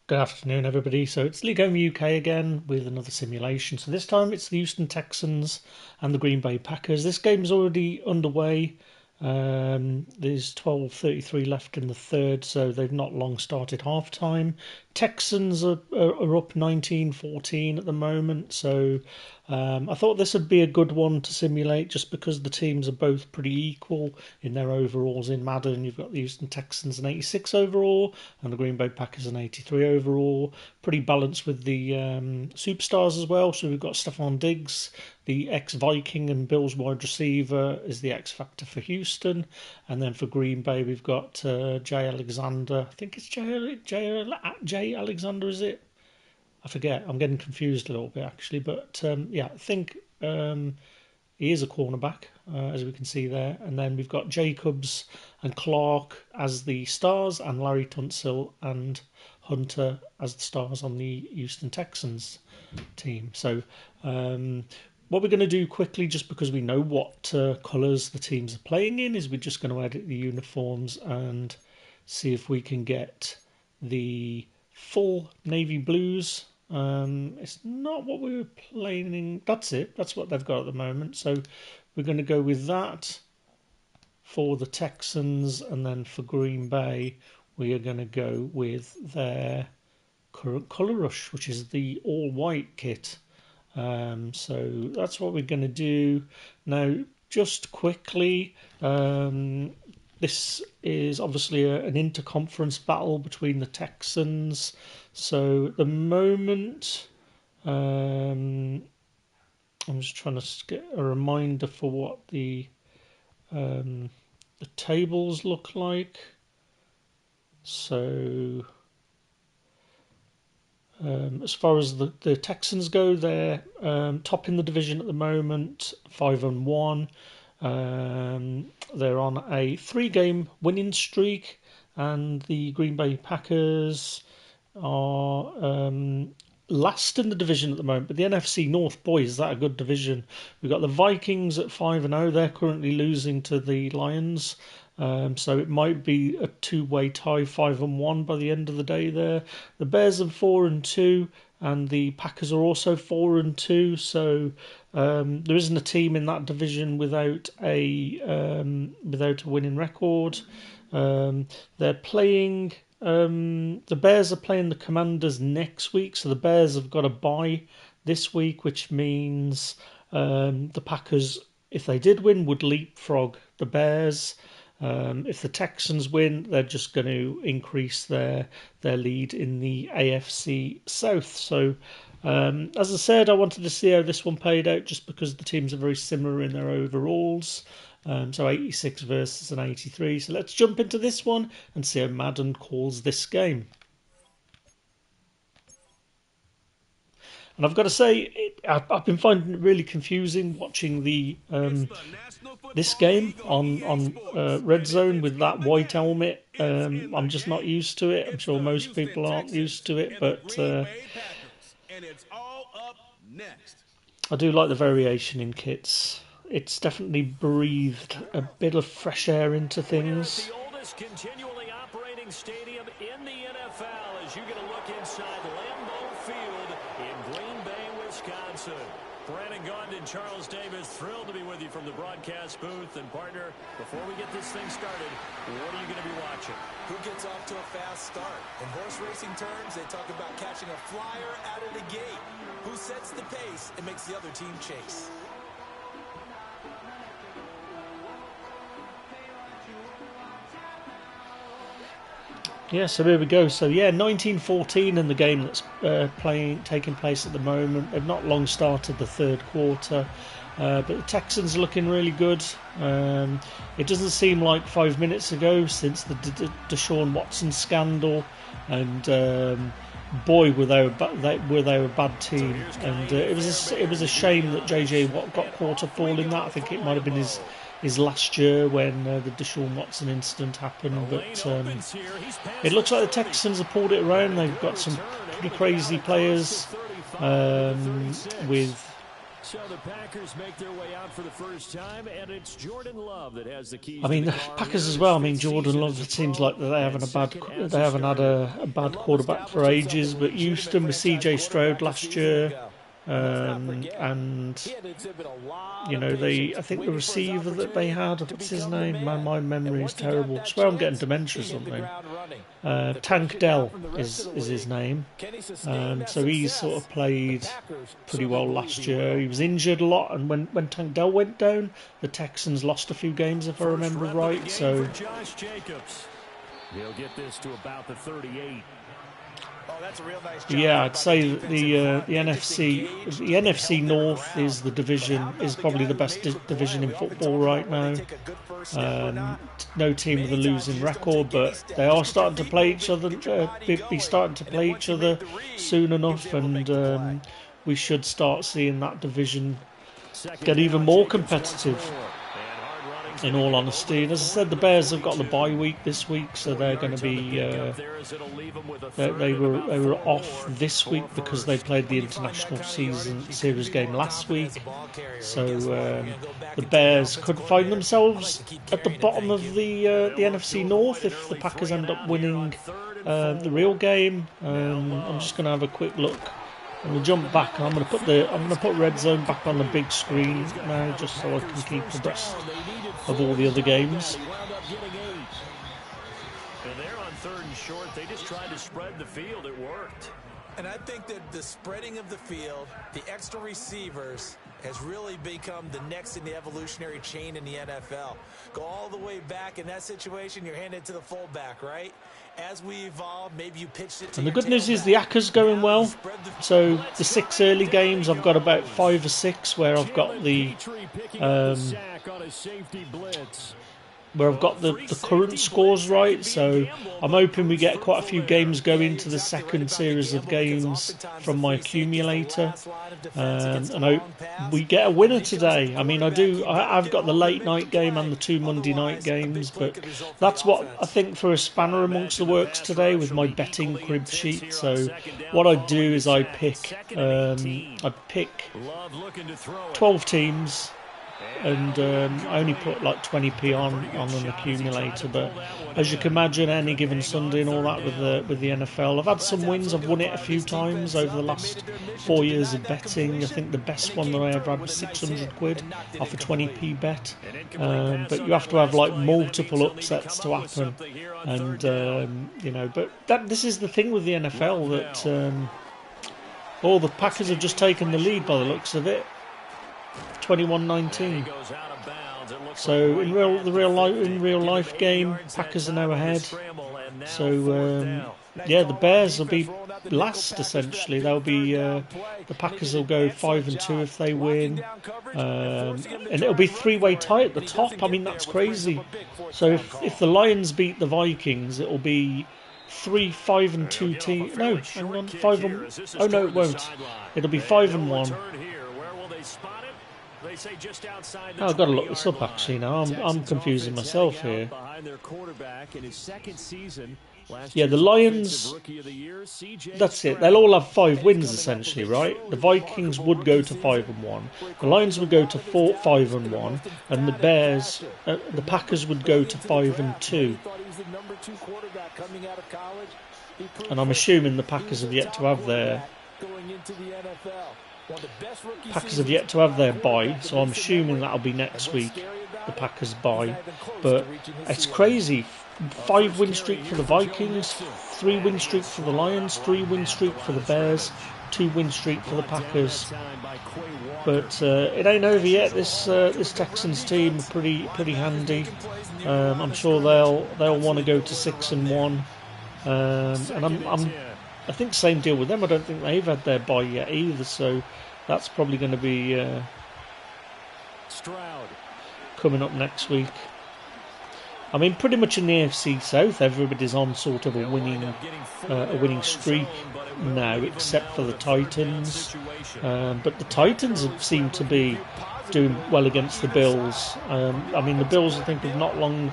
Good afternoon, everybody. So it's League Home UK again with another simulation. So this time it's the Houston Texans and the Green Bay Packers. This game's already underway. There's 12:33 left in the third, so they've not long started half time. Texans are up 19-14 at the moment, so I thought this would be a good one to simulate just because the teams are both pretty equal in their overalls in Madden. You've got the Houston Texans an 86 overall and the Green Bay Packers an 83 overall. Pretty balanced with the superstars as well. So we've got Stephon Diggs, the ex-Viking and Bills wide receiver, is the X factor for Houston. And then for Green Bay, we've got Jay Alexander. I think it's Jay Alexander, is it? I forget. I'm getting confused a little bit actually, but yeah, I think he is a cornerback, as we can see there. And then we've got Jacobs and Clark as the stars, and Larry Tunsil and Hunter as the stars on the Houston Texans team. So what we're going to do quickly, just because we know what colours the teams are playing in, is we're just going to edit the uniforms and see if we can get the full navy blues. It's not what we were playing. That's it. That's what they've got at the moment. So we're going to go with that for the Texans, and then for Green Bay, we are going to go with their current colour rush, which is the all-white kit. So that's what we're going to do. Now, just quickly, this is obviously an interconference battle between the Texans. So at the moment, I'm just trying to get a reminder for what the tables look like. So as far as the Texans go, they're top in the division at the moment, 5-1. They're on a 3-game winning streak, and the Green Bay Packers are last in the division at the moment. But the NFC North, boy, is that a good division. We've got the Vikings at 5-0. They're currently losing to the Lions. So it might be a two-way tie, 5-1 by the end of the day there. The Bears are 4-2, and the Packers are also 4-2. So there isn't a team in that division without a winning record. They're playing. The Bears are playing the Commanders next week, so the Bears have got a bye this week, which means the Packers, if they did win, would leapfrog the Bears. If the Texans win, they're just going to increase their lead in the AFC South. So, as I said, I wanted to see how this one played out just because the teams are very similar in their overalls. So 86 versus an 83. So let's jump into this one and see how Madden calls this game. And I've got to say, I've been finding it really confusing watching the this game on Red Zone with that white helmet. I'm just not used to it. I'm sure most people aren't used to it, but I do like the variation in kits. It's definitely breathed a bit of fresh air into things. The oldest continually operating stadium in the NFL as you get a look inside Lambeau Field in Green Bay, Wisconsin. Brandon Gaudin, Charles Davis, thrilled to be with you from the broadcast booth. And partner, before we get this thing started, what are you going to be watching? Who gets off to a fast start? In horse racing terms, they talk about catching a flyer out of the gate. Who sets the pace and makes the other team chase? Yeah, so here we go. So yeah, 19-14 in the game that's taking place at the moment. They've not long started the third quarter, but the Texans are looking really good. It doesn't seem like 5 minutes ago since the Deshaun Watson scandal, and boy, were they a bad team. And it was a shame that JJ Watt got caught up all in that. I think it might have been his last year when the Deshaun Watson incident happened, but it looks like the Texans have pulled it around. They've got some pretty crazy players with So the Packers make their way out for the first time, and it's Jordan Love that has the keys. I mean, the Packers as well. I mean, Jordan Love. It seems like they haven't had a bad quarterback for ages. But Houston with C.J. Stroud last year, and you know, I think the receiver that they had, what's his name? My memory is terrible. I swear I'm getting dementia or something. Tank Dell is his name. So he's sort of played pretty well last year. He was injured a lot, and when Tank Dell went down, the Texans lost a few games, if I remember right. So Josh Jacobs, he'll get this to about the 38. Oh, that's a real nice job. yeah, I'd say that the NFC North is probably the best division in football right now. No team with a losing record, but they are starting to play each other. Be starting to play each other soon enough, and we should start seeing that division get even more competitive. In all honesty, and as I said, the Bears have got the bye week this week, so they're going to be. They were off this week because they played the international series game last week. So the Bears could find themselves at the bottom of the NFC North if the Packers end up winning the real game. I'm just going to have a quick look. And we'll jump back. I'm going to put Red Zone back on the big screen now, just so I can keep abreast of all the other games. And they're on 3rd and short. They just tried to spread the field. It worked. And I think that the spreading of the field, the extra receivers, has really become the next in the evolutionary chain in the NFL. Go all the way back in that situation, you're handed to the fullback, right? As we evolve, maybe you pitched it to and the good news is the Acker's going well. So the 6 early games, I've got about 5 or 6 where I've got the current scores right. So I'm hoping we get quite a few games going to the second series of games from my accumulator, and I hope we get a winner today. I mean, I've got the late night game and the 2 Monday night games, but that's what I think for a spanner amongst the works today with my betting crib sheet. So what I do is I pick 12 teams. And I only put like 20p on an accumulator, but as you can imagine, any given Sunday and all that with the NFL, I've had some wins. I've won it a few times over the last 4 years of betting. I think the best one that I ever had was 600 quid off a 20p bet, but you have to have like multiple upsets to happen, and but this is the thing with the NFL, that all the Packers have just taken the lead by the looks of it. 21-19. So in real life game, Packers are now ahead. So the Bears will be last essentially. They'll be the Packers will go 5-2 if they win, and it'll be 3-way tie at the top. I mean, that's crazy. So if the Lions beat the Vikings, it'll be 5-2 team. No, hang on, 5. Oh no, it won't. It'll be 5-1. Oh, I've got to look this up actually now. I'm confusing myself here. Yeah, the Lions, that's it. They'll all have 5 wins essentially, right? The Vikings would go to 5-1. The Lions would go to 5-1, and the Bears, the Packers would go to 5-2. And I'm assuming the Packers have yet to have their bye, so I'm assuming that'll be next week, the Packers bye. But it's crazy. 5 win streak for the Vikings, 3 win streak for the Lions, 3 win streak for the Bears, 2 win streak for the Packers. But it ain't over yet. This Texans team are pretty handy. I'm sure they'll want to go to 6-1, and I think same deal with them. I don't think they've had their bye yet either, so that's probably going to be coming up next week. I mean, pretty much in the AFC South, everybody's on sort of a winning streak now, except for the Titans. But the Titans seem to be doing well against the Bills. I mean, the Bills, I think, have not long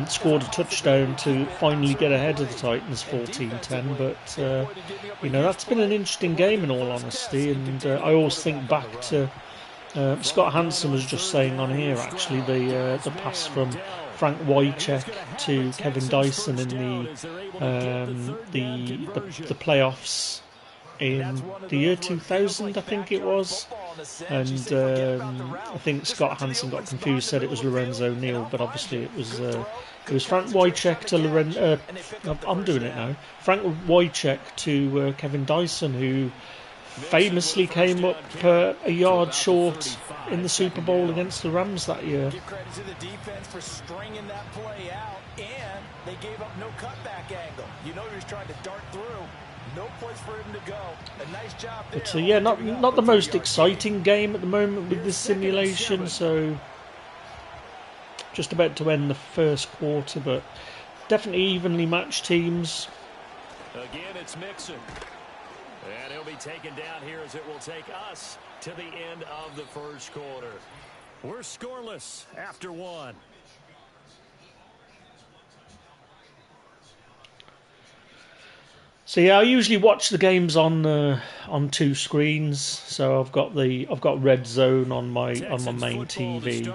scored a touchdown to finally get ahead of the Titans 14-10. But, that's been an interesting game in all honesty. And I always think back to Scott Hansen was just saying on here, actually, the pass from Frank Wycheck to Kevin Dyson in the playoffs in the year 2000, I think it was. And I think Scott Hansen got confused, said it was Lorenzo Neal, but obviously it was Frank Wycheck to Lorenzo. I'm doing it now. Frank Wycheck to Kevin Dyson, who famously came up a yard short in the Super Bowl against the Rams that year. Give credit to the defense for stringing that play out, and they gave up no cutback angle. You know he was trying to dart through. No place for him to go. A nice job there. But yeah, not the most exciting game at the moment with this simulation. So just about to end the first quarter, but definitely evenly matched teams. Again, it's Mixon. And he'll be taken down here as it will take us to the end of the first quarter. We're scoreless after one. So yeah, I usually watch the games on two screens. So I've got Red Zone on my main TV,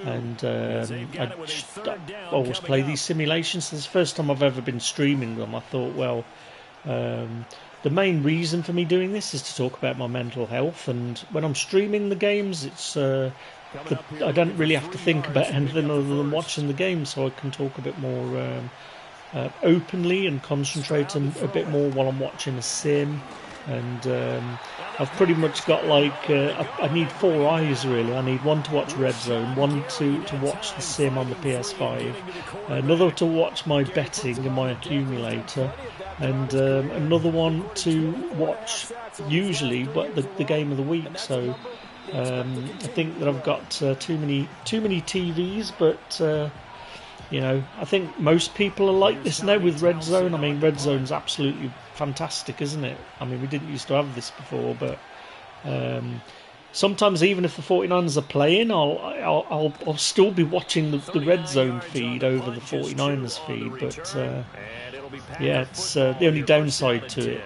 and I always play these simulations. This is the first time I've ever been streaming them. I thought, well, the main reason for me doing this is to talk about my mental health, and when I'm streaming the games, it's I don't really have to think about anything other than watching the game, so I can talk a bit more openly and concentrate a bit more while I'm watching a sim. And I've pretty much got I need four eyes really. I need one to watch Red Zone, one to watch the sim on the PS5, another to watch my betting and my accumulator, and another one to watch usually the game of the week. So I think that I've got too many TVs, but I think most people are like this now with Red Zone. I mean, Red Zone's absolutely fantastic, isn't it? I mean, we didn't used to have this before, but sometimes even if the 49ers are playing, I'll still be watching the Red Zone feed over the 49ers feed. But yeah, it's the only downside to it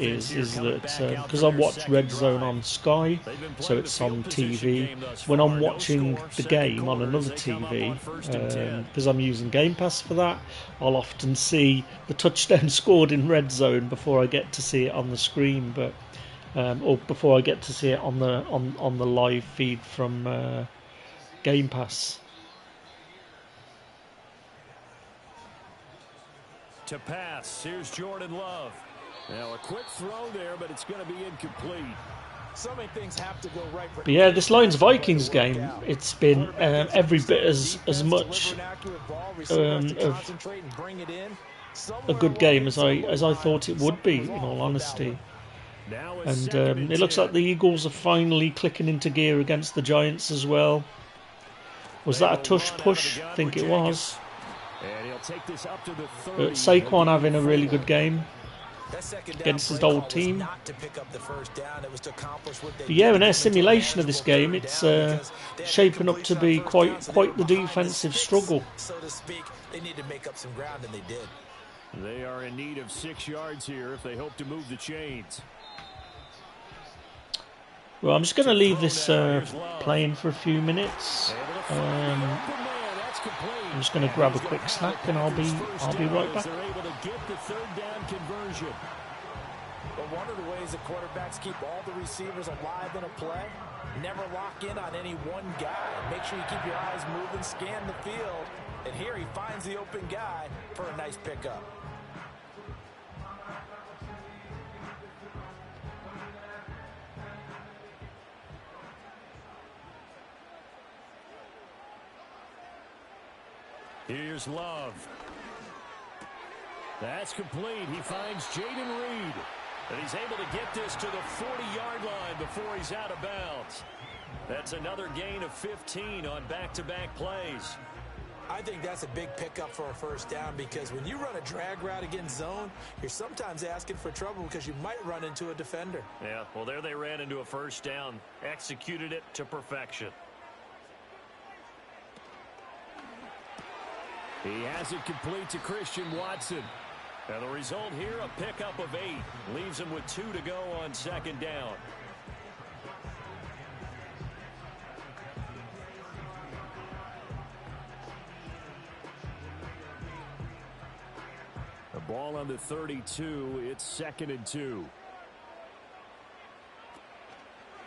is that because I watch Red Zone on Sky, so it's on TV. When I'm watching the game on another TV, because I'm using Game Pass for that, I'll often see the touchdown scored in Red Zone before I get to see it on the screen, but or before I get to see it on the live feed from Game Pass. To pass, here's Jordan Love. Now a quick throw there, but it's going to be incomplete. So many things have to go right. But yeah, this Lions-Vikings game, it's been every bit as much of a good game as I thought it would be, in all honesty. And it looks like the Eagles are finally clicking into gear against the Giants as well. Was that a tush push? I think it was. But Saquon having a really good game against his old team. But yeah, in our simulation of this game, it's shaping up to be quite the defensive struggle. So to speak, they need to make up some ground, and they did. They are in need of 6 yards here if they hope to move the chains. Well, I'm just going to leave this playing for a few minutes. I'm just going to grab a quick snack and I'll be right back. But one of the ways that quarterbacks keep all the receivers alive in a play, never lock in on any one guy. Make sure you keep your eyes moving, scan the field, and here he finds the open guy for a nice pickup. Here's Love. That's complete. He finds Jaden Reed. And he's able to get this to the 40-yard line before he's out of bounds. That's another gain of 15 on back-to-back plays. I think that's a big pickup for a first down because when you run a drag route against zone, you're sometimes asking for trouble because you might run into a defender. Yeah, well, there they ran into a first down, executed it to perfection. He has it complete to Christian Watson. And the result here, a pickup of 8. Leaves him with 2 to go on second down. The ball on the 32. It's 2nd and 2.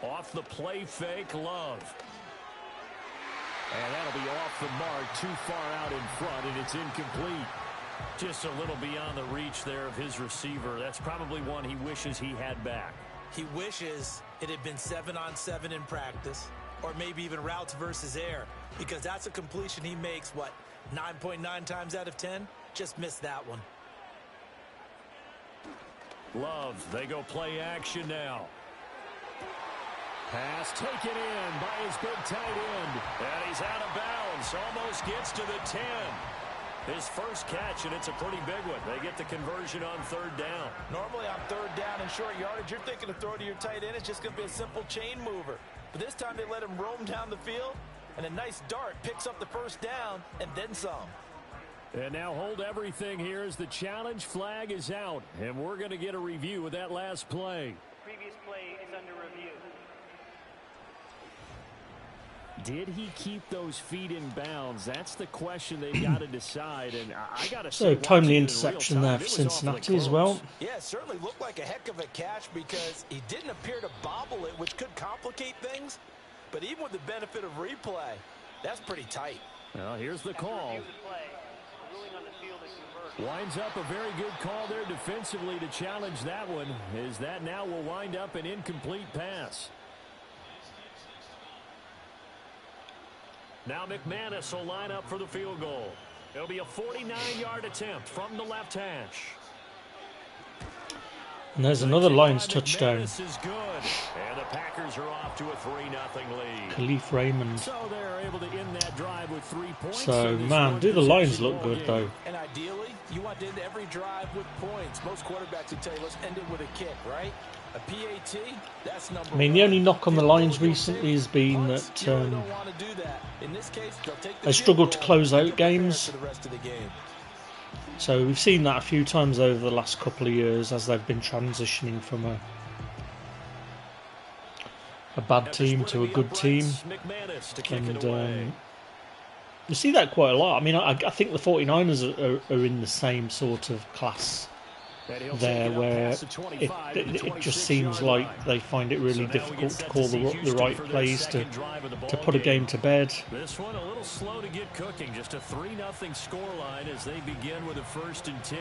Off the play fake, Love. And that'll be off the mark, too far out in front, and it's incomplete. Just a little beyond the reach there of his receiver. That's probably one he wishes he had back. He wishes it had been 7-on-7 in practice, or maybe even routes versus air, because that's a completion he makes, what, 9.9 times out of 10? Just missed that one. Love, they go play action now. Pass taken in by his big tight end. And he's out of bounds. Almost gets to the 10. His first catch, and it's a pretty big one. They get the conversion on third down. Normally on third down and short yardage, you're thinking of throw to your tight end. It's just going to be a simple chain mover. But this time they let him roam down the field, and a nice dart picks up the first down and then some. And now hold everything here as the challenge flag is out. And we're going to get a review of that last play. Previous play is under review. Did he keep those feet in bounds? That's the question they've got to decide. And I got to say, So timely interception there for Cincinnati as well. Yeah, it certainly looked like a heck of a catch because he didn't appear to bobble it, which could complicate things. But even with the benefit of replay, that's pretty tight. Well, here's the call. Winds up a very good call there defensively to challenge that one. Is that now will wind up an incomplete pass. Now McManus will line up for the field goal. It'll be a 49-yard attempt from the left hash. And there's another Lions touchdown. Is good. And the Packers are off to a 3-0 lead. Khalif Raymond. So they're able to end that drive with 3 points. So, man, do the Lions look good, though? And ideally, you want to end every drive with points. Most quarterbacks would tell you, let's end it with a kick, right? A PAT, that's number one. I mean, the only knock on the Lions recently has been that they struggled to close out games. So we've seen that a few times over the last couple of years as they've been transitioning from a bad team to a good team. And you see that quite a lot. I mean, I think the 49ers are in the same sort of class there, where it just seems like they find it really difficult to call the right plays to put a game to bed. This one a little slow to get cooking. Just a 3-0 scoreline as they begin with a 1st and 10.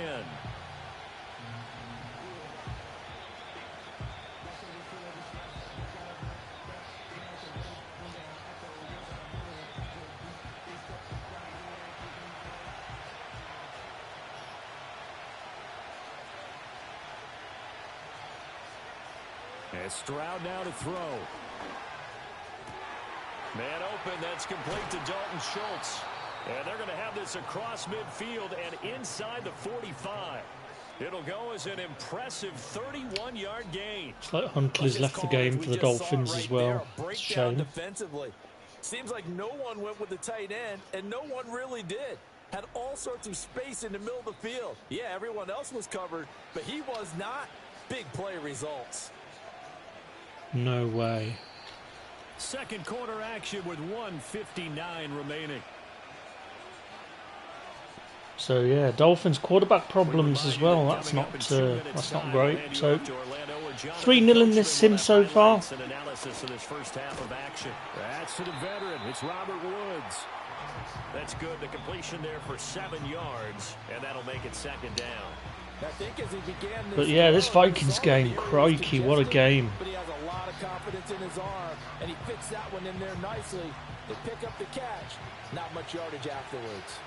And Stroud now to throw. Man open, that's complete to Dalton Schultz. And they're going to have this across midfield and inside the 45. It'll go as an impressive 31-yard gain. It's like Huntley's left the game for the Dolphins as well. It's a shame. Defensively. Seems like no one went with the tight end, and no one really did. Had all sorts of space in the middle of the field. Yeah, everyone else was covered, but he was not. Big play results. No way. Second quarter action with 1:59 remaining. So yeah, Dolphins quarterback problems as well. That's not great. So 3-0 in this sim so far. Analysis of this first half of action. That's to the veteran. It's Robert Woods. That's good. The completion there for 7 yards, and that'll make it 2nd down. I think as he began this, But yeah, this Vikings game, crikey, what a game. But he has a lot of confidence in his arm, and he fits that one in there nicely. They pick up the catch. Not much yardage afterwards.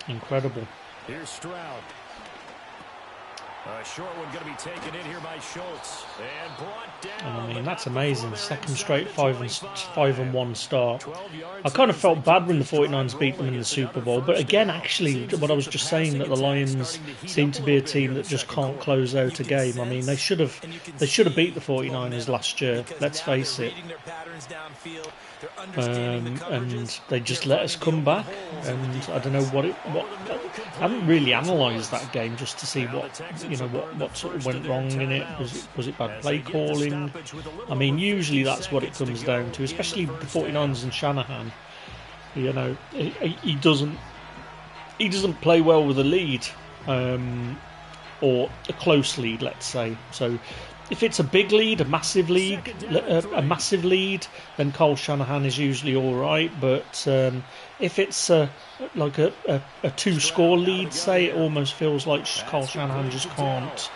Incredible. Here's Stroud. A short one going to be taken in here by Schultz and brought down. And I mean, that's amazing. Second straight 5-1 start. I kind of felt bad when the 49ers beat them in the Super Bowl, but again, actually, what I was just saying, that the Lions seem to be a team that just can't close out a game. I mean, they should have beat the 49ers last year. Let's face it. And they just let us come back, and I don't know what I haven't really analysed that game just to see what sort of went wrong in it. Was it bad play calling? I mean, usually that's what it comes down to, especially with the 49ers and Shanahan. You know, he doesn't play well with a lead, or a close lead, let's say. So if it's a big lead, a massive lead, then Kyle Shanahan is usually all right. But if it's like a 2-score lead, say, it almost feels like Kyle Shanahan just can't.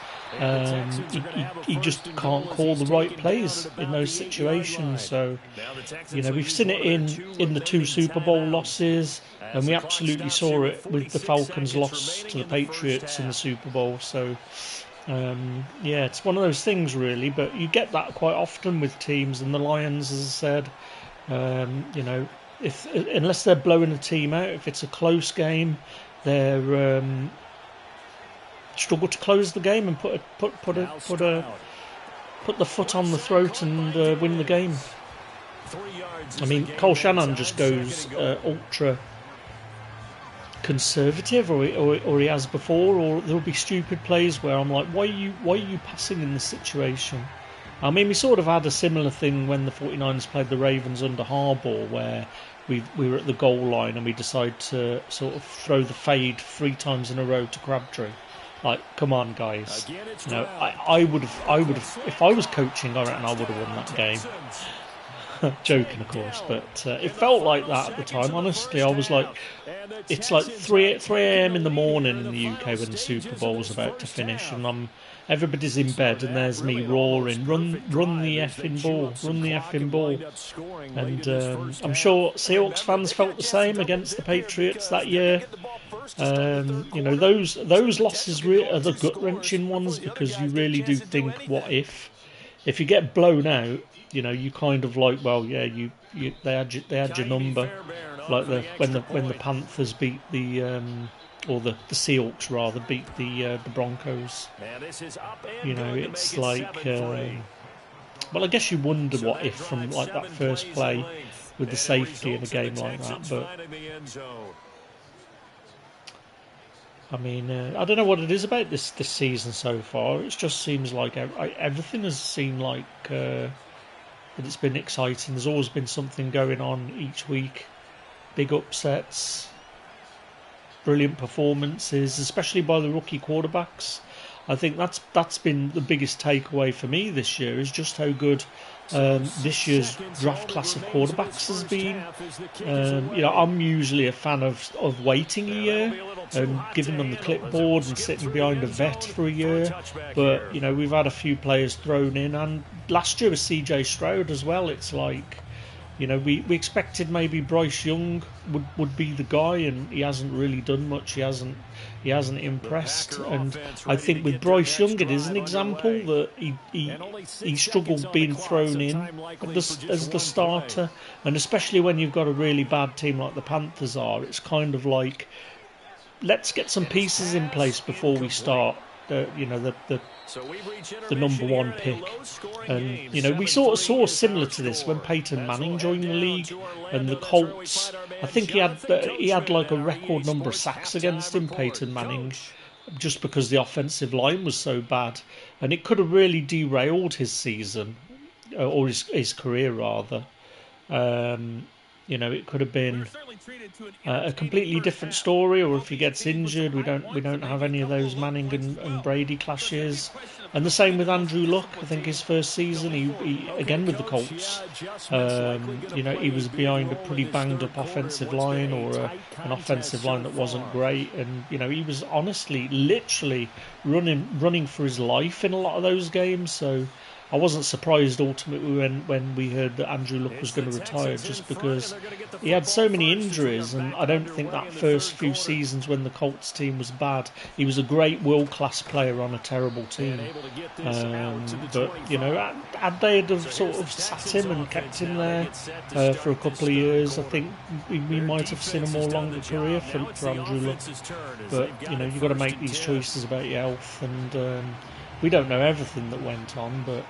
He just can't call the right plays in those situations. So, you know, we've seen it in the 2 Super Bowl losses, and we absolutely saw it with the Falcons' loss to the Patriots in the Super Bowl. So, yeah, it's one of those things, really. But you get that quite often with teams, and the Lions, as I said, you know, unless they're blowing a team out, if it's a close game, they're struggle to close the game and put the foot on the throat and win the game. I mean, Kyle Shanahan just goes ultra conservative, or he has before, or there'll be stupid plays where I'm like, why are you passing in this situation? I mean, we sort of had a similar thing when the 49ers played the Ravens under Harbaugh, where we were at the goal line and we decided to sort of throw the fade 3 times in a row to Crabtree. Like, come on, guys. You know, I would have, if I was coaching, I reckon I would have won that game. Joking, of course, but it felt like that at the time. Honestly, I was like, it's like 3 a.m. in the morning in the UK when the Super Bowl's about to finish, and everybody's in bed, and there's me roaring, run the effing ball. And I'm sure Seahawks fans felt the same against the Patriots that year. You know, those losses are the gut-wrenching ones, because you really do think, what if you get blown out? You know, you kind of like, well, yeah, they had your number, like when the Panthers beat or the Seahawks rather beat the Broncos. You know, it's like, well, I guess you wonder what if from like that first play with the safety in a game like that, but I mean, I don't know what it is about this season so far. It just seems like everything has seemed like that it's been exciting. There's always been something going on each week. Big upsets, brilliant performances, especially by the rookie quarterbacks. I think that's been the biggest takeaway for me this year, is just how good this year's draft class of quarterbacks has been. You know, I'm usually a fan of waiting a year and giving them the clipboard and sitting behind a vet for a year. But, you know, we've had a few players thrown in, and last year was CJ Stroud as well. It's like, you know, we expected maybe Bryce Young would be the guy, and he hasn't really done much. He hasn't impressed, and I think with Bryce Young it is an example that he struggled being thrown in as the starter, and especially when you've got a really bad team like the Panthers are, it's kind of like, let's get some pieces in place before we start. You know, the number one pick, and you know, we sort of saw similar to this when Peyton Manning joined the league, and the Colts. I think he had like a record number of sacks against him, Peyton Manning, just because the offensive line was so bad, and it could have really derailed his season, or his career rather. You know, it could have been a completely different story, or if he gets injured, we don't have any of those Manning and Brady clashes. And the same with Andrew Luck. I think his first season, he again with the Colts, you know, he was behind a pretty banged up offensive line, or an offensive line that wasn't great, and you know, he was honestly, literally running for his life in a lot of those games. So I wasn't surprised ultimately when we heard that Andrew Luck was going to retire, just because he had so many injuries, and I don't think that first few seasons when the Colts team was bad, he was a great world-class player on a terrible team. But had they have sort of sat him and kept him there for a couple of years, I think we might have seen a more longer career for Andrew Luck. But you've got to make these choices about your health, and we don't know everything that went on, but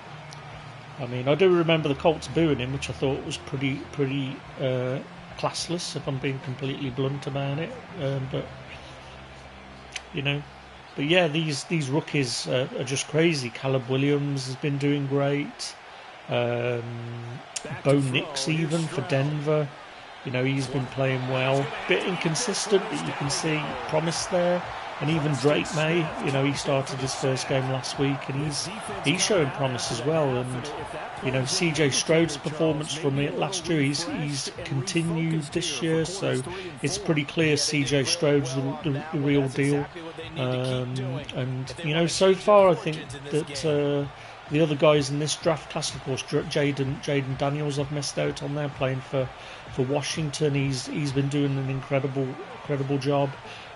I mean, I do remember the Colts booing him, which I thought was pretty classless, if I'm being completely blunt about it. But yeah, these rookies are just crazy. Caleb Williams has been doing great. Bo Nix even for Denver. He's been playing well. Bit inconsistent, but you can see promise there. And even Drake May, he started his first game last week, and he's showing promise as well. And CJ Stroud's performance from last year, he's continued this year, so it's pretty clear CJ Stroud's the real deal. And so far I think that the other guys in this draft class, of course, Jaden Daniels, I've missed out on there playing for Washington. He's been doing an incredible job.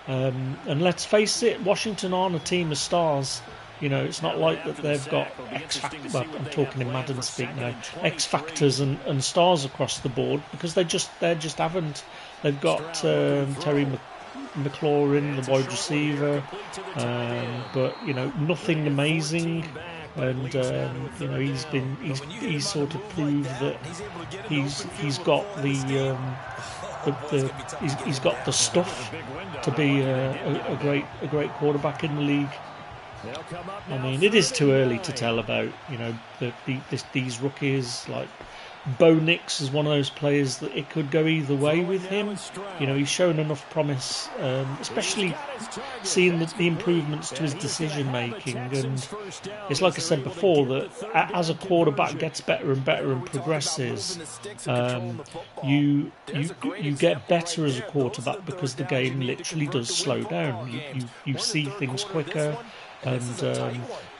And let's face it, Washington aren't a team of stars. It's not like that they've got X factors. Well, I'm talking in Madden speak now. X factors and stars across the board, because they just haven't. They've got Terry McLaurin, the wide receiver, but nothing amazing. And he's sort of proved that he's got he's got the stuff to be a great quarterback in the league. I mean, it is too early to tell about these rookies. Like Bo Nix is one of those players that it could go either way with him. He's shown enough promise, especially seeing the improvements to his decision making. And it's like I said before, that as a quarterback gets better and better and progresses, you get better as a quarterback, because the game literally does slow down. You see things quicker. And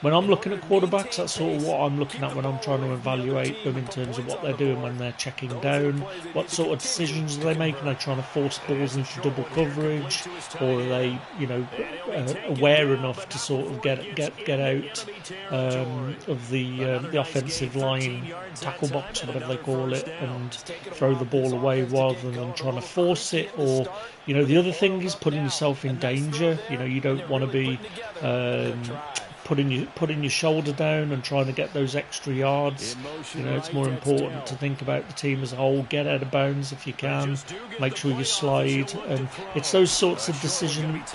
when I'm looking at quarterbacks, that's sort of what I'm looking at when I'm trying to evaluate them, in terms of what they're doing when they're checking down, what sort of decisions are they making. Are they trying to force balls into double coverage, or are they, aware enough to sort of get out of the offensive line tackle box, or whatever they call it, and throw the ball away rather than trying to force it. Or the other thing is putting yourself in danger. You don't want to be putting your shoulder down and trying to get those extra yards. It's more important to think about the team as a whole. Get out of bounds if you can. Make sure you slide. And it's those sorts of decisions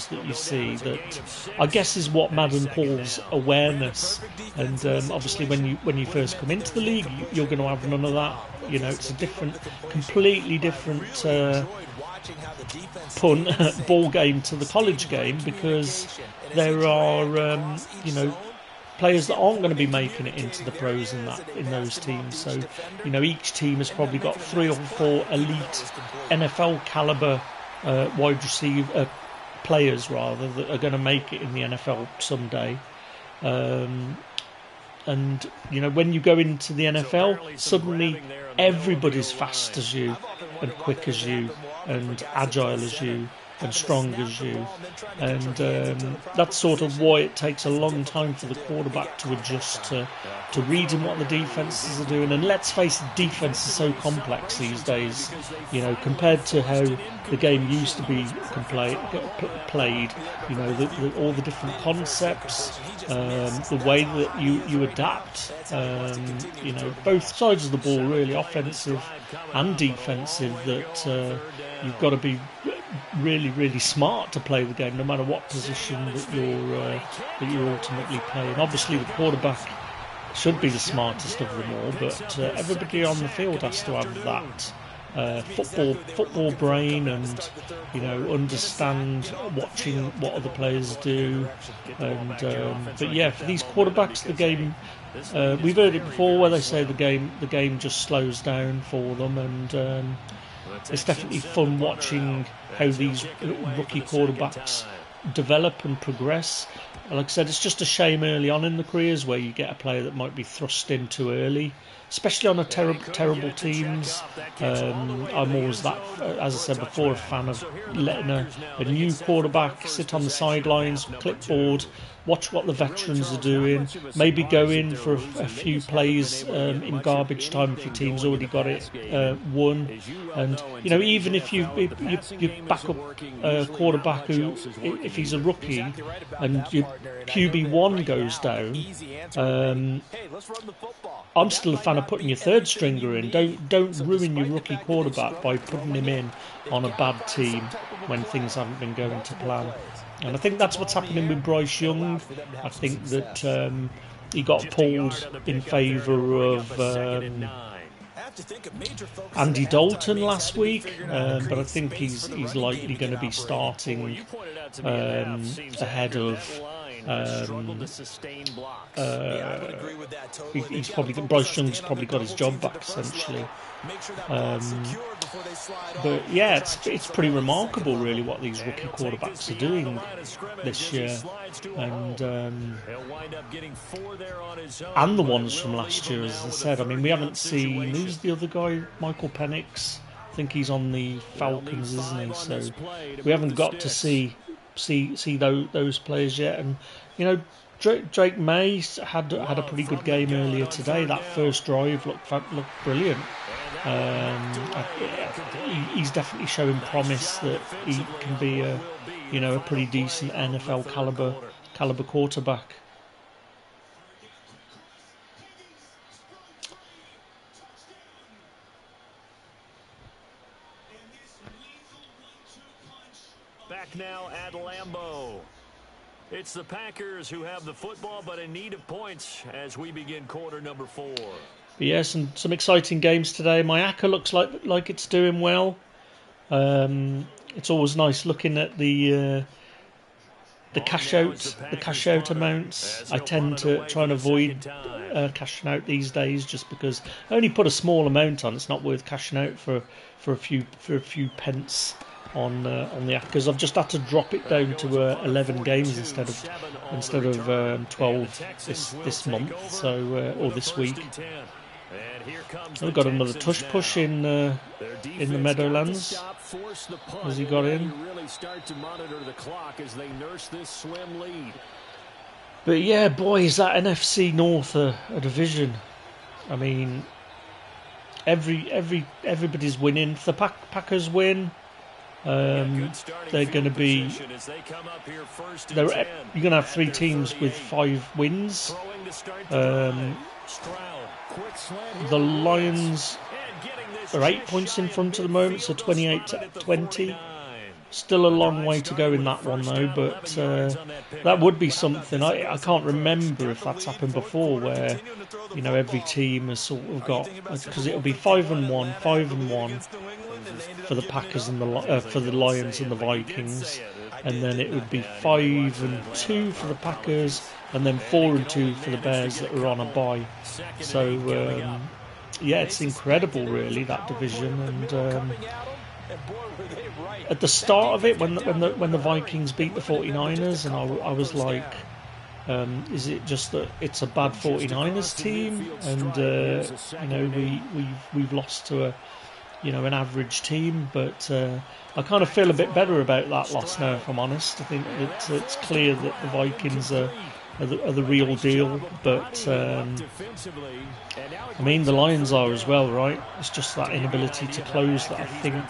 that you see that I guess is what Madden calls awareness. And obviously, when you first come into the league, you're going to have none of that. It's a completely different ball game to the college game, because there are players that aren't going to be making it into the pros in those teams. So each team has probably got 3 or 4 elite NFL caliber wide receiver players rather that are going to make it in the NFL someday. And when you go into the NFL, suddenly everybody's fast as you, and quick as you, and agile as you, and strong as you. And that's sort of why it takes a long time for the quarterback to adjust to reading what the defenses are doing. And let's face it, defense is so complex these days, compared to how the game used to be played. All the different concepts, the way that you adapt, both sides of the ball, really, offensive and defensive, that you've got to be really smart to play the game, no matter what position that you're ultimately playing. Obviously, the quarterback should be the smartest of them all, but everybody on the field has to have that football brain, and understand watching what other players do. And but yeah, for these quarterbacks, the game, we've heard it before where they say the game just slows down for them, and it's definitely fun watching how these rookie quarterbacks develop and progress. like I said, it's just a shame early on in the careers where you get a player that might be thrust in too early, especially on a terrible teams. I'm always that, as I said before, a fan of letting a new quarterback sit on the sidelines, clipboard, watch what the veterans are doing, maybe go in for a few plays in garbage time if your team's already got it won. And even if you back up a quarterback who, if he's a rookie and your QB1 goes down, I'm still a fan of putting your third stringer in. Don't ruin your rookie quarterback by putting him in on a bad team when things haven't been going to plan. And I think that's what's happening with Bryce Young. I think that he got pulled in favour of Andy Dalton last week, but I think he's likely going to be starting ahead of. He's probably Bryce Young's probably got his job back essentially. But yeah, it's pretty remarkable really what these rookie quarterbacks are doing this year, and the ones from last year, as I said. I mean, we haven't seen, who's the other guy, Michael Penix. I think he's on the Falcons, isn't he? So we haven't got to see those players yet, and Drake May had a pretty good game earlier today. That first drive looked brilliant. He's definitely showing promise that he can be a pretty decent NFL caliber quarterback. Back now at Lambeau. It's the Packers who have the football, but in need of points as we begin quarter number 4. But yeah, some exciting games today. My Aka looks like it's doing well. It's always nice looking at the cash out amounts. I tend to try and avoid cashing out these days, just because I only put a small amount on. It's not worth cashing out for a few pence on the Akas. I've just had to drop it down to 11 games instead of 12 this month, so or this week. We've got another tush push in the Meadowlands. Has he got in? But yeah, boy, is that NFC North a division. I mean, everybody's winning. If the Packers win, they're going to be. You're going to have 3 teams with 5 wins. The Lions are 8 points in front at the moment, so 28-20. Still a long way to go in that one though, but that would be something. I can't remember if that's happened before, where every team has sort of got, because it'll be 5-1 for the Packers and for the Lions and the Vikings, and then it would be 5-2 for the Packers, and then 4-2 for the Bears that are on a bye. So yeah, it's incredible really, that division. And at the start of it, when the Vikings beat the 49ers, and I was like, is it just that it's a bad 49ers team, and we've lost to an average team? But I kind of feel a bit better about that loss now, if I'm honest. I think that it's clear that the Vikings are the real deal, but I mean the Lions are as well, right? It's just that inability to close that I think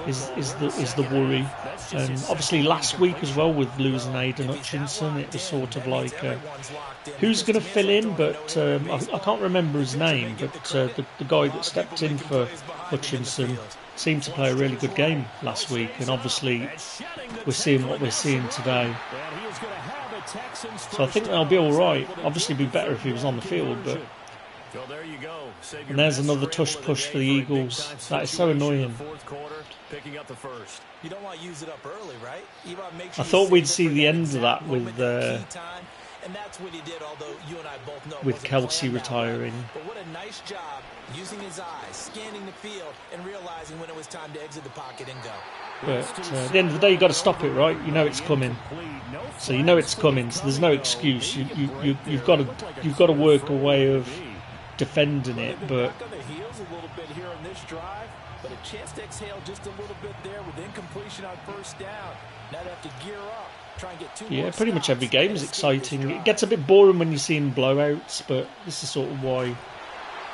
is the worry. And obviously last week as well, with losing Aidan Hutchinson, it was sort of like who's going to fill in, but I can't remember his name, but the guy that stepped in for Hutchinson seemed to play a really good game last week, and obviously we're seeing what we're seeing today. So I think they'll be all right. Obviously, it'd be better if he was on the field, but. And there's another tush push for the Eagles. That is so annoying. I thought we'd see the end of that with Kelsey retiring. But what a nice job using his eyes, scanning the field, and realizing when it was time to exit the pocket and go. But at the end of the day, you've got to stop it, right? You know it's coming. so you know it's coming. So there's no excuse. You've got to work a way of defending it, but. But a chance to exhale just a little bit there with incompletion on first down. Now they have to gear up, try and get two more Pretty much every stops game and is escape this exciting. drive. It gets a bit boring when you're seeing blowouts, but this is sort of why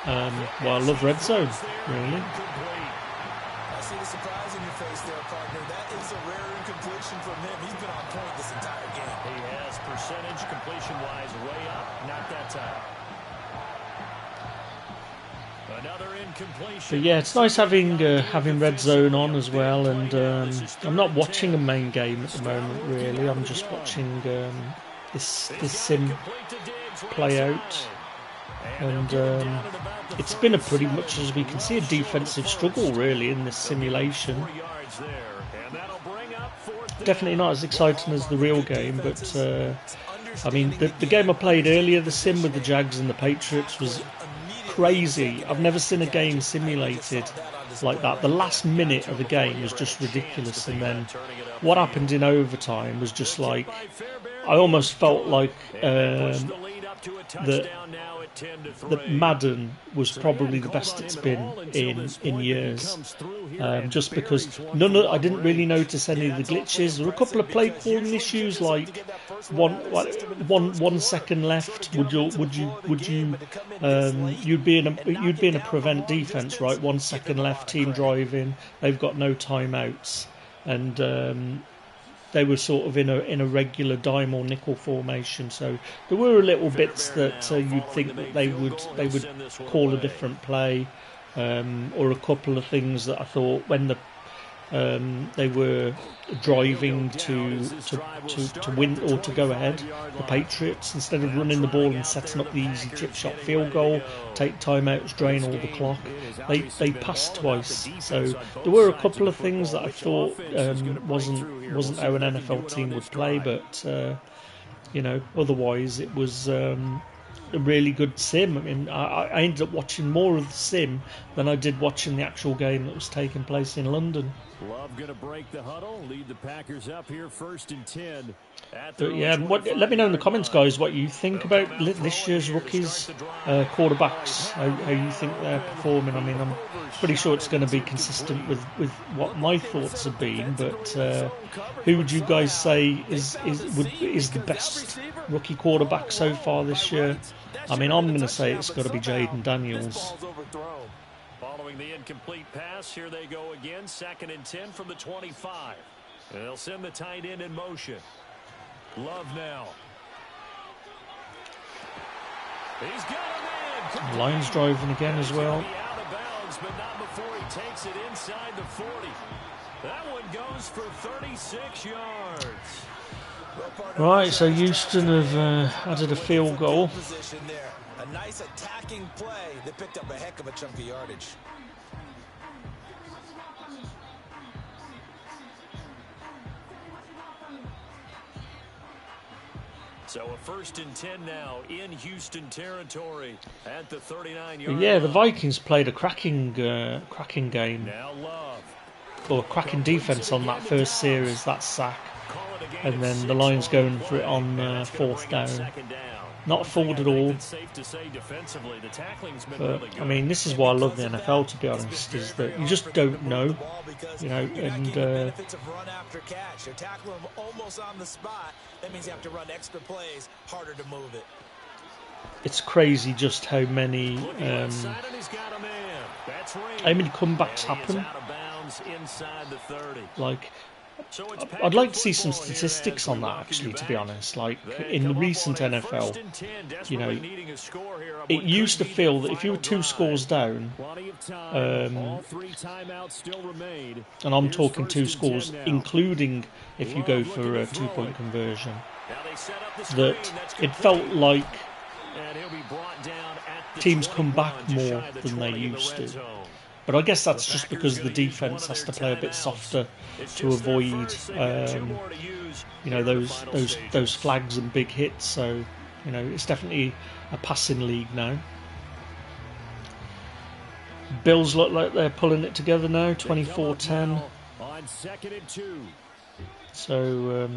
I love Red Zone, really. I see the surprise in your face there, partner. That is a rare incompletion from him. He's been on point this entire game. He has percentage completion-wise way up, not that time. Another incompletion. But yeah, it's nice having Red Zone on as well, and I'm not watching a main game at the moment. Really, I'm just watching this sim play out, and it's been a pretty much, as we can see, a defensive struggle really in this simulation. Definitely not as exciting as the real game, but I mean the game I played earlier, the sim with the Jags and the Patriots, was crazy. I've never seen a game simulated like that. The last minute of the game was just ridiculous, and then what happened in overtime was just like, I almost felt like that Madden was probably the best it's been in years, just because I didn't really notice any of the glitches. There were a couple of play calling issues, like one second left. You'd be in a prevent defense, right? 1 second left, team driving. They've got no timeouts, and they were sort of in a regular dime or nickel formation, so there were little bits that you'd think that they would call a different play, or a couple of things that I thought when they were driving to win or to go ahead, the Patriots, instead of running the ball and setting up the easy chip shot field goal, take timeouts, drain all the clock, they passed twice. So there were a couple of things that I thought wasn't how an NFL team would play, but otherwise it was a really good sim. I mean, I ended up watching more of the sim than I did watching the actual game that was taking place in London. Love going to break the huddle, lead the Packers up here 1st and 10. But yeah, let me know in the comments, guys, what you think about this year's rookies, quarterbacks, how you think they're performing. I mean, I'm pretty sure it's going to be consistent with what my thoughts have been, but who would you guys say is the best rookie quarterback so far this year? I mean, I'm going to say it's got to be Jaden Daniels. Following the incomplete pass, here they go again, 2nd and 10 from the 25. And they'll send the tight end in motion. Love now. He's got a man. Lions driving again as well. Out of bounds, but not before he takes it inside the 40. That one goes for 36 yards. Right, so Houston have added a field goal. A nice attacking play that picked up a heck of a chunk of yardage. So a 1st and 10 now in Houston territory at the 39-yard Yeah, the line. Vikings played a cracking game, Now Love. or cracking defense on that first series, that sack, and then the Lions going for it on 4th down. Not a fault at all. But I mean, this is why I love the NFL, to be honest, is that you just don't know, and if it's a run after catch, you're tackling them almost on the spot. That means you have to run extra plays, harder to move it. it's crazy just how many comebacks happen. Like, I'd like to see some statistics on that, actually, to be honest. Like, in the recent NFL, it used to feel that if you were 2 scores down, and I'm talking 2 scores, including if you go for a 2-point conversion, that it felt like teams come back more than they used to. But I guess that's just because the defense has to play a bit softer to avoid, those flags and big hits. So, it's definitely a passing league now. Bills look like they're pulling it together now, 24-10. So,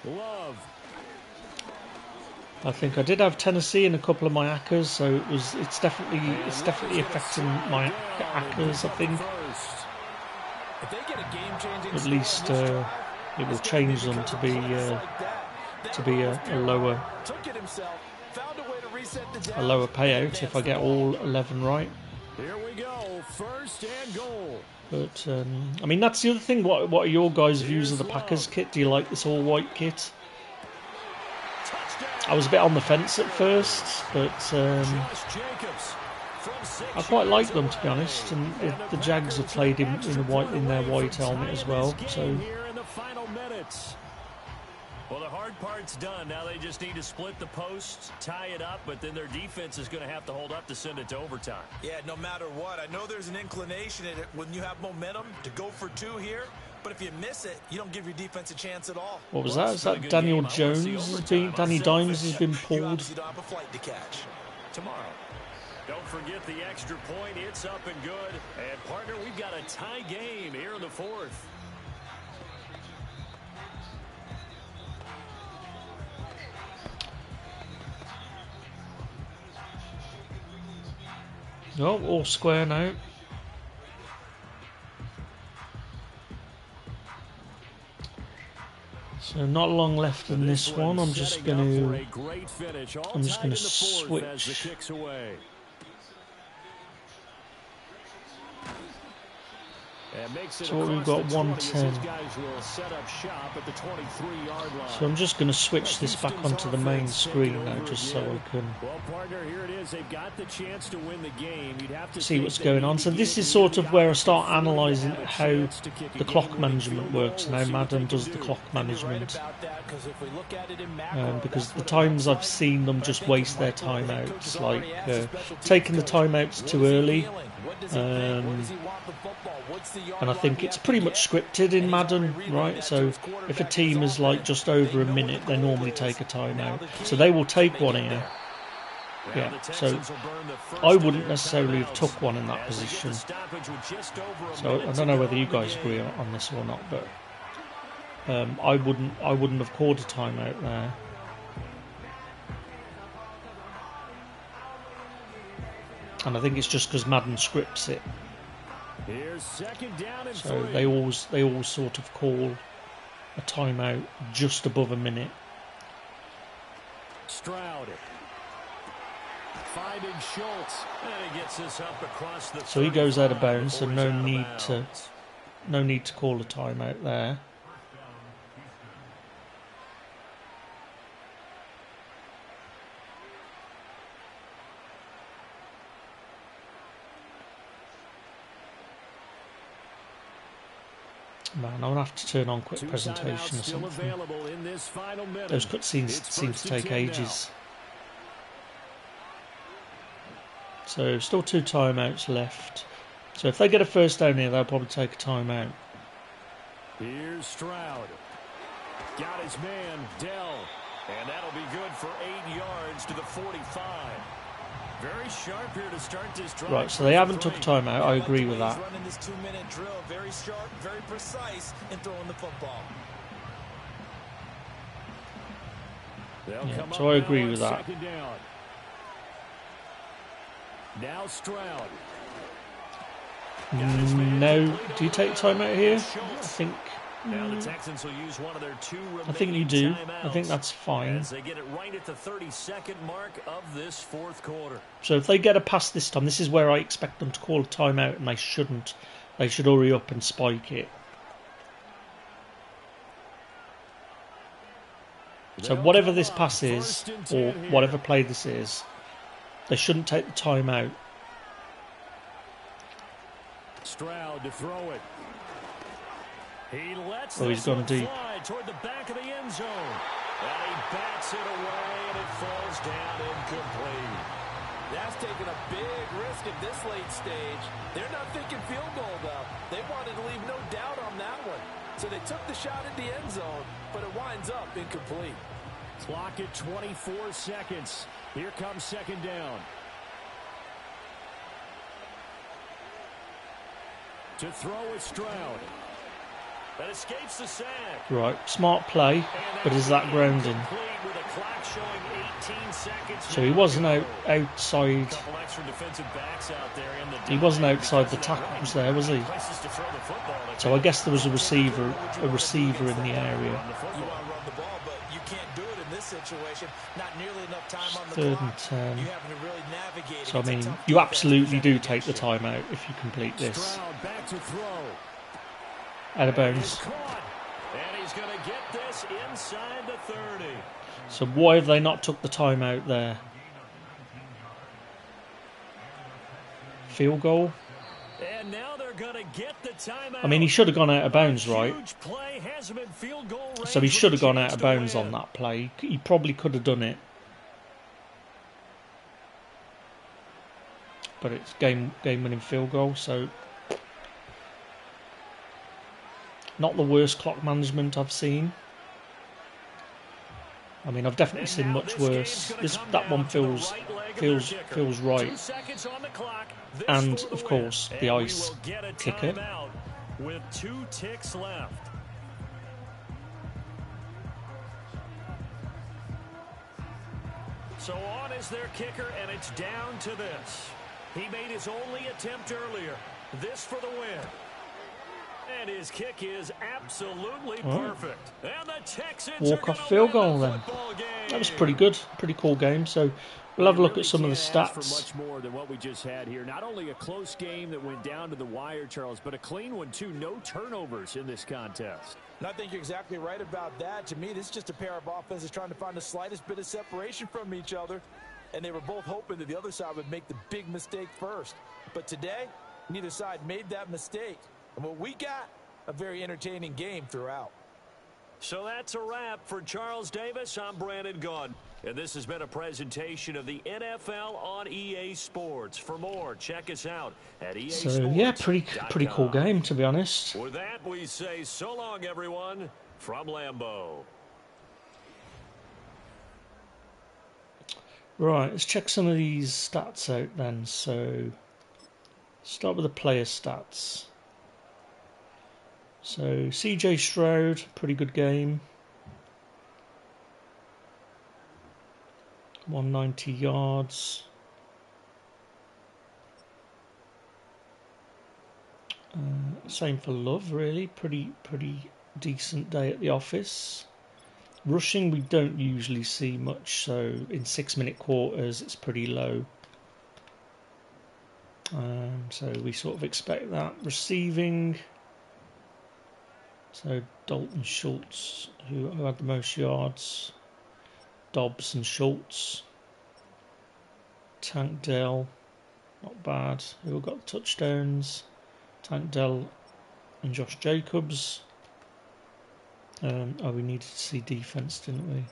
Love. I think I did have Tennessee in a couple of my hackers, so it's definitely affecting my hackers. I think If they get a game-changing at score least on this drive, it will it's gonna be change them because to of be plays like that. a lower Took it himself, found a way to reset the a downs, lower and payout if advance I the get ball. all 11 right. Here we go. First and goal. But I mean, that's the other thing. What are your guys' views of the Here's Packers Love. kit? Do you like this all white kit? Touchdown. I was a bit on the fence at first, but Josh Jacobs from 6 I quite like yards them, to be away. honest. And And the Jags have Packers played an in extra the white point in their away white from helmet tying as well. this So game here in the final minutes. Well, the hard part's done. Now they just need to split the posts, tie it up, but then their defense is going to have to hold up to send it to overtime. Yeah, no matter what. I know there's an inclination in it when you have momentum to go for two here, but if you miss it, you don't give your defense a chance at all. what was Well, that? it's Is been a that good Daniel game. I wanna see Jones has overtime. been? Danny I'm Dimes selfish. has been You pulled. obviously don't have a flight to catch. Tomorrow. Don't forget the extra point. It's up and good. And, partner, we've got a tie game here in the fourth. Oh, all square now. So not long left in this one. I'm just going to switch. So we've got 110. So I'm just going to switch this back onto the main screen now, just so I can see what's going on. So this is sort of where I start analysing how the clock management works and how Madden does the clock management. Because the times I've seen them just waste their timeouts, like taking the timeouts too early. And I think it's pretty much scripted in Madden, right? So if a team is like just over a minute, they normally take a timeout. So they will take one here. Yeah, so I wouldn't necessarily have took one in that position. So I don't know whether you guys agree on this or not, but I wouldn't have called a timeout there. And I think it's just because Madden scripts it. So they always sort of call a timeout just above a minute. Stroud finding Schultz, and he gets this up across the. So he goes out of bounds, so no need to call a timeout there. Man, I'm going to have to turn on quick presentation or something. Those cutscenes seem to take ages. So still 2 timeouts left. So if they get a first down here, they'll probably take a timeout. Here's Stroud. Got his man, Dell. And that'll be good for 8 yards to the 45. Very sharp here to start this drive. Right, so they haven't took a timeout. I agree with that. Running this 2-minute drill, very sharp, very precise in throwing the football. Yeah, so I agree with that. Now Stroud. No, do you take timeout here? I think. Now the Texans will use one of their 2 remaining I think you do. timeouts I think that's fine. as they get it right at the 32nd mark of this fourth quarter. So if they get a pass this time, this is where I expect them to call a timeout, and they shouldn't. They should hurry up and spike it. So whatever this pass is, or whatever play this is, they shouldn't take the timeout. Stroud to throw it. He lets he's gone deep. Fly toward the back of the end zone. And he bats it away, and it falls down incomplete. That's taking a big risk at this late stage. They're not thinking field goal, though. They wanted to leave no doubt on that one. So they took the shot at the end zone, but it winds up incomplete. Clock at 24 seconds. Here comes second down. To throw is Stroud. And escapes the sack. Right, smart play, but is that grounding? With a clock showing 18 seconds So he wasn't outside. Couple extra defensive backs out there in the He wasn't outside the tackles there, was he? places to throw the football. So I guess there was a receiver in the area. You want to run the ball, but you can't do it in this situation. Not nearly enough time on the Third clock. and 10. You having to really navigate. So I mean, you absolutely do take the timeout if you complete this. Stroud back to throw. Out of And bounds. he's caught. And he's going to get this inside the 30. So why have they not took the timeout there? Field goal. And now they're going to get the timeout. I mean, he should have gone out of bounds, right? Huge play has him in field goal range So he with should a have gone chance out of to bounds win. on that play. He probably could have done it. But it's game-winning field goal, so not the worst clock management I've seen. I mean, I've definitely seen much worse. That one feels right. 2 seconds on the clock. This And for the of win. course, And the we ice will get a kicker. timeout with 2 ticks left. So on is their kicker, and it's down to this. He made his only attempt earlier. This for the win. And his kick is absolutely perfect. And the Texans Walk-off field goal then. That was pretty good. Pretty cool game. So we'll have a look at some of the For stats. much more than what we just had here. Not only a close game that went down to the wire, Charles, but a clean one too. No turnovers in this contest. And I think you're exactly right about that. To me, this is just a pair of offenses trying to find the slightest bit of separation from each other. And they were both hoping that the other side would make the big mistake first. But today, neither side made that mistake. And what we got, a very entertaining game throughout. So that's a wrap for Charles Davis. I'm Brandon Gunn. And this has been a presentation of the NFL on EA Sports. For more, check us out at EASports.com. So yeah, pretty cool game, to be honest. With that, we say so long, everyone, from Lambeau. Right, let's check some of these stats out then. So start with the player stats. So CJ Stroud, pretty good game. 190 yards. Same for Love, really. Pretty decent day at the office. Rushing, we don't usually see much, so in 6-minute quarters, it's pretty low. So we sort of expect that. Receiving, so Dalton Schultz, who had the most yards. Dobbs and Schultz. Tank Dell, not bad. Who got touchdowns? Tank Dell and Josh Jacobs. We needed to see defense, didn't we?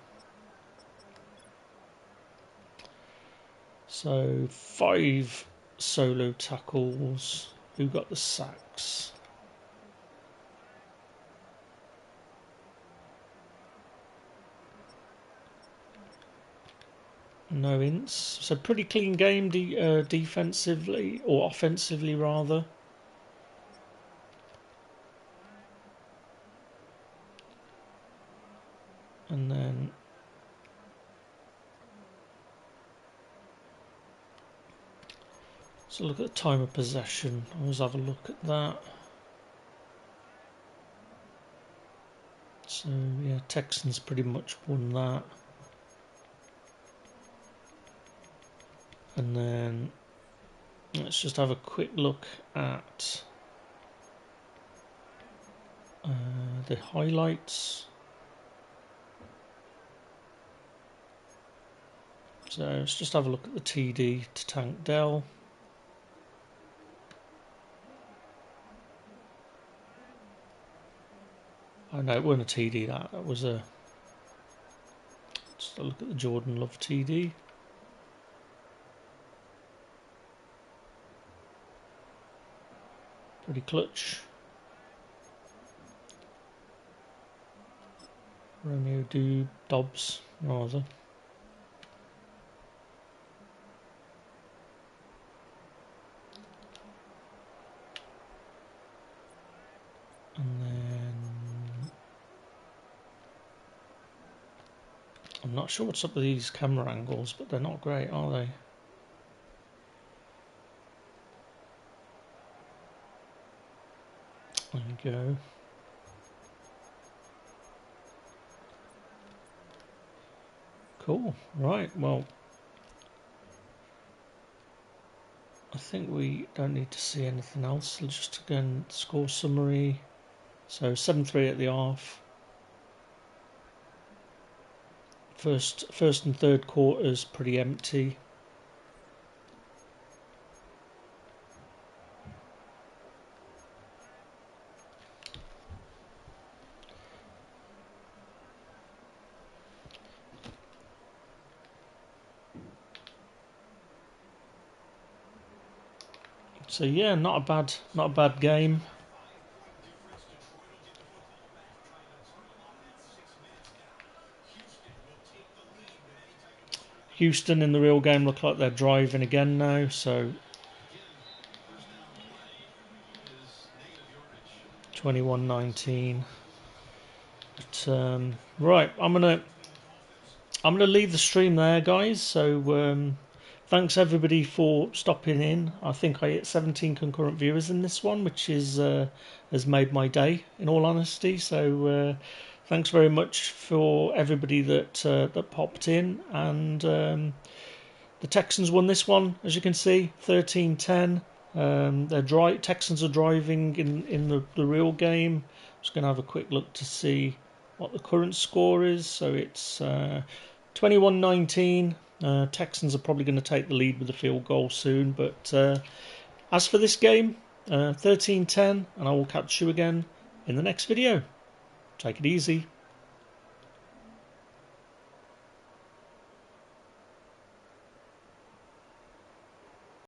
So 5 solo tackles. Who got the sacks? No ints. So pretty clean game defensively, or offensively rather. And then so look at the time of possession. Always have a look at that. So yeah, Texans pretty much won that. And then let's just have a quick look at the highlights. So let's just have a look at the TD to Tank Dell. Oh no, it wasn't a TD, that was a... Just a look at the Jordan Love TD. Pretty clutch. Romeo Dobbs, rather. And then I'm not sure what's up with these camera angles, but they're not great, are they? There you go. Cool. Right, well, I think we don't need to see anything else. Let's just again score summary. So 7-3 at the half. First and third quarters pretty empty. So yeah, not a bad game. Houston in the real game look like they're driving again now, so 21-19. But right, I'm gonna leave the stream there, guys. So thanks everybody for stopping in. I think I hit 17 concurrent viewers in this one, which is has made my day, in all honesty. So thanks very much for everybody that that popped in. And the Texans won this one, as you can see, 13-10. Texans are driving in the real game. I'm just going to have a quick look to see what the current score is. So it's 21-19. Texans are probably going to take the lead with a field goal soon. But as for this game, 13-10, and I will catch you again in the next video. Take it easy.